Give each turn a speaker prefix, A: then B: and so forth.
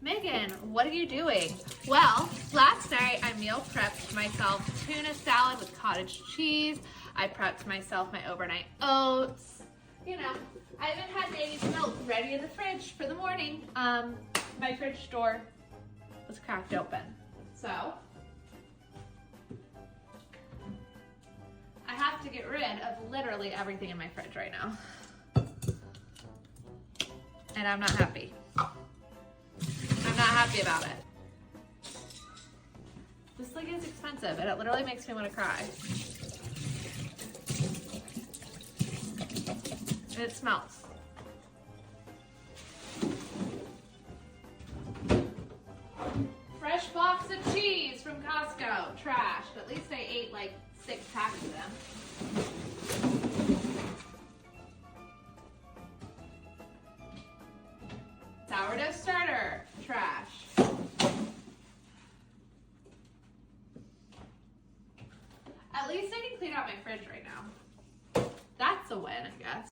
A: Megan, what are you doing? Well, last night I meal prepped myself tuna salad with cottage cheese. I prepped myself my overnight oats. You know, I even had Natey's milk ready in the fridge for the morning. My fridge door was cracked open. So, I have to get rid of literally everything in my fridge right now. And I'm not happy. I'm not happy about it. This thing is expensive and it literally makes me want to cry. And it smells. Fresh box of cheese from Costco. Trashed. At least I ate like 6 packs of them. Sourdough starter. Trash. At least I can clean out my fridge